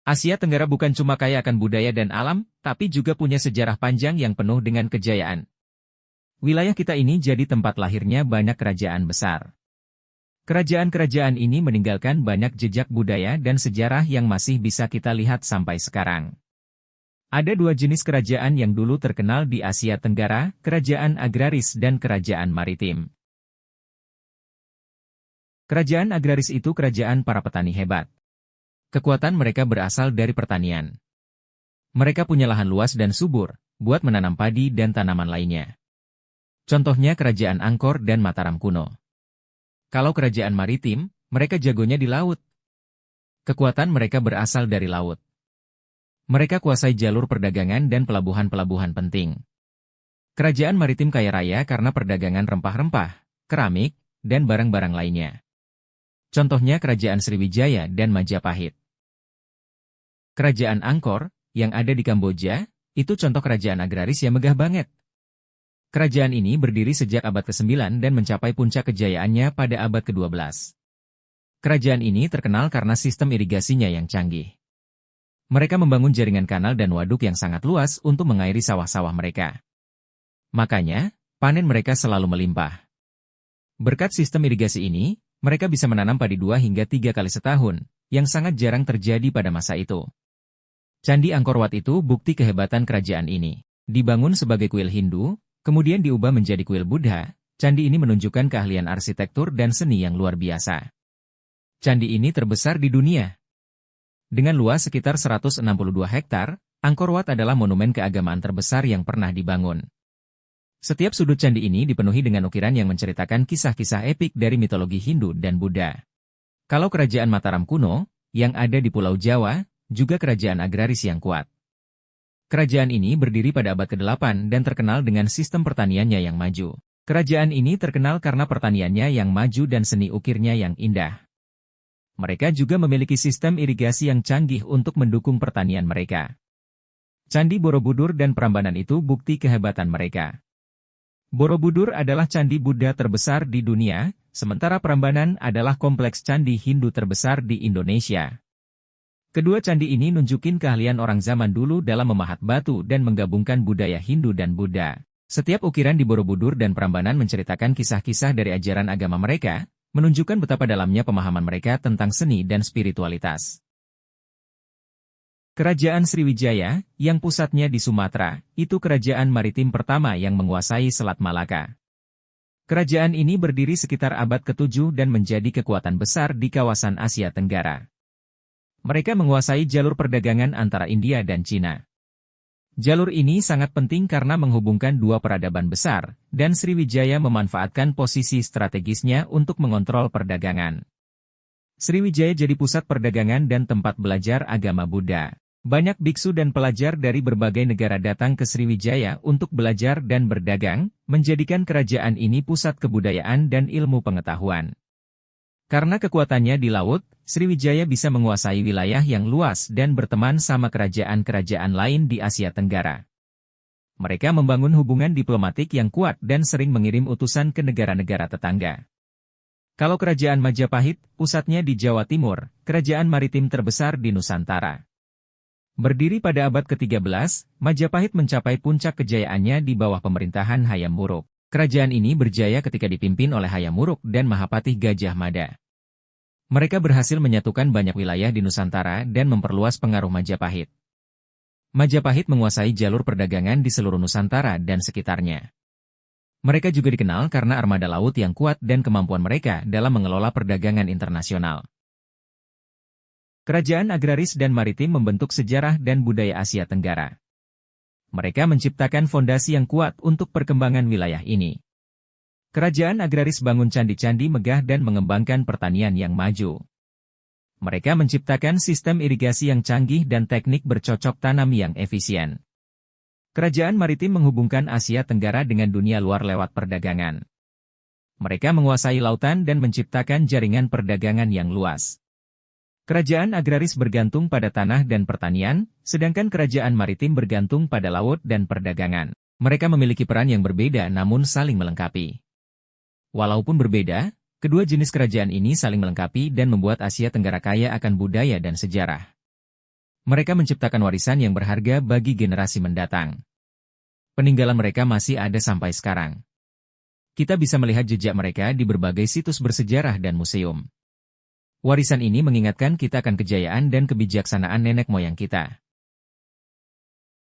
Asia Tenggara bukan cuma kaya akan budaya dan alam, tapi juga punya sejarah panjang yang penuh dengan kejayaan. Wilayah kita ini jadi tempat lahirnya banyak kerajaan besar. Kerajaan-kerajaan ini meninggalkan banyak jejak budaya dan sejarah yang masih bisa kita lihat sampai sekarang. Ada dua jenis kerajaan yang dulu terkenal di Asia Tenggara, kerajaan agraris dan kerajaan maritim. Kerajaan agraris itu kerajaan para petani hebat. Kekuatan mereka berasal dari pertanian. Mereka punya lahan luas dan subur, buat menanam padi dan tanaman lainnya. Contohnya kerajaan Angkor dan Mataram kuno. Kalau kerajaan maritim, mereka jagonya di laut. Kekuatan mereka berasal dari laut. Mereka kuasai jalur perdagangan dan pelabuhan-pelabuhan penting. Kerajaan maritim kaya raya karena perdagangan rempah-rempah, keramik, dan barang-barang lainnya. Contohnya kerajaan Sriwijaya dan Majapahit. Kerajaan Angkor, yang ada di Kamboja, itu contoh kerajaan agraris yang megah banget. Kerajaan ini berdiri sejak abad ke-9 dan mencapai puncak kejayaannya pada abad ke-12. Kerajaan ini terkenal karena sistem irigasinya yang canggih. Mereka membangun jaringan kanal dan waduk yang sangat luas untuk mengairi sawah-sawah mereka. Makanya, panen mereka selalu melimpah. Berkat sistem irigasi ini, mereka bisa menanam padi 2 hingga 3 kali setahun, yang sangat jarang terjadi pada masa itu. Candi Angkor Wat itu bukti kehebatan kerajaan ini. Dibangun sebagai kuil Hindu, kemudian diubah menjadi kuil Buddha, candi ini menunjukkan keahlian arsitektur dan seni yang luar biasa. Candi ini terbesar di dunia. Dengan luas sekitar 162 hektar, Angkor Wat adalah monumen keagamaan terbesar yang pernah dibangun. Setiap sudut candi ini dipenuhi dengan ukiran yang menceritakan kisah-kisah epik dari mitologi Hindu dan Buddha. Kalau kerajaan Mataram kuno, yang ada di Pulau Jawa, juga kerajaan agraris yang kuat. Kerajaan ini berdiri pada abad ke-8 dan terkenal dengan sistem pertaniannya yang maju. Kerajaan ini terkenal karena pertaniannya yang maju dan seni ukirnya yang indah. Mereka juga memiliki sistem irigasi yang canggih untuk mendukung pertanian mereka. Candi Borobudur dan Prambanan itu bukti kehebatan mereka. Borobudur adalah candi Buddha terbesar di dunia, sementara Prambanan adalah kompleks candi Hindu terbesar di Indonesia. Kedua candi ini nunjukin keahlian orang zaman dulu dalam memahat batu dan menggabungkan budaya Hindu dan Buddha. Setiap ukiran di Borobudur dan Prambanan menceritakan kisah-kisah dari ajaran agama mereka, menunjukkan betapa dalamnya pemahaman mereka tentang seni dan spiritualitas. Kerajaan Sriwijaya, yang pusatnya di Sumatera, itu kerajaan maritim pertama yang menguasai Selat Malaka. Kerajaan ini berdiri sekitar abad ke-7 dan menjadi kekuatan besar di kawasan Asia Tenggara. Mereka menguasai jalur perdagangan antara India dan Cina. Jalur ini sangat penting karena menghubungkan dua peradaban besar, dan Sriwijaya memanfaatkan posisi strategisnya untuk mengontrol perdagangan. Sriwijaya jadi pusat perdagangan dan tempat belajar agama Buddha. Banyak biksu dan pelajar dari berbagai negara datang ke Sriwijaya untuk belajar dan berdagang, menjadikan kerajaan ini pusat kebudayaan dan ilmu pengetahuan. Karena kekuatannya di laut, Sriwijaya bisa menguasai wilayah yang luas dan berteman sama kerajaan-kerajaan lain di Asia Tenggara. Mereka membangun hubungan diplomatik yang kuat dan sering mengirim utusan ke negara-negara tetangga. Kalau kerajaan Majapahit, pusatnya di Jawa Timur, kerajaan maritim terbesar di Nusantara. Berdiri pada abad ke-13, Majapahit mencapai puncak kejayaannya di bawah pemerintahan Hayam Wuruk. Kerajaan ini berjaya ketika dipimpin oleh Hayam Wuruk dan Mahapatih Gajah Mada. Mereka berhasil menyatukan banyak wilayah di Nusantara dan memperluas pengaruh Majapahit. Majapahit menguasai jalur perdagangan di seluruh Nusantara dan sekitarnya. Mereka juga dikenal karena armada laut yang kuat dan kemampuan mereka dalam mengelola perdagangan internasional. Kerajaan agraris dan maritim membentuk sejarah dan budaya Asia Tenggara. Mereka menciptakan fondasi yang kuat untuk perkembangan wilayah ini. Kerajaan agraris bangun candi-candi megah dan mengembangkan pertanian yang maju. Mereka menciptakan sistem irigasi yang canggih dan teknik bercocok tanam yang efisien. Kerajaan maritim menghubungkan Asia Tenggara dengan dunia luar lewat perdagangan. Mereka menguasai lautan dan menciptakan jaringan perdagangan yang luas. Kerajaan agraris bergantung pada tanah dan pertanian, sedangkan kerajaan maritim bergantung pada laut dan perdagangan. Mereka memiliki peran yang berbeda namun saling melengkapi. Walaupun berbeda, kedua jenis kerajaan ini saling melengkapi dan membuat Asia Tenggara kaya akan budaya dan sejarah. Mereka menciptakan warisan yang berharga bagi generasi mendatang. Peninggalan mereka masih ada sampai sekarang. Kita bisa melihat jejak mereka di berbagai situs bersejarah dan museum. Warisan ini mengingatkan kita akan kejayaan dan kebijaksanaan nenek moyang kita.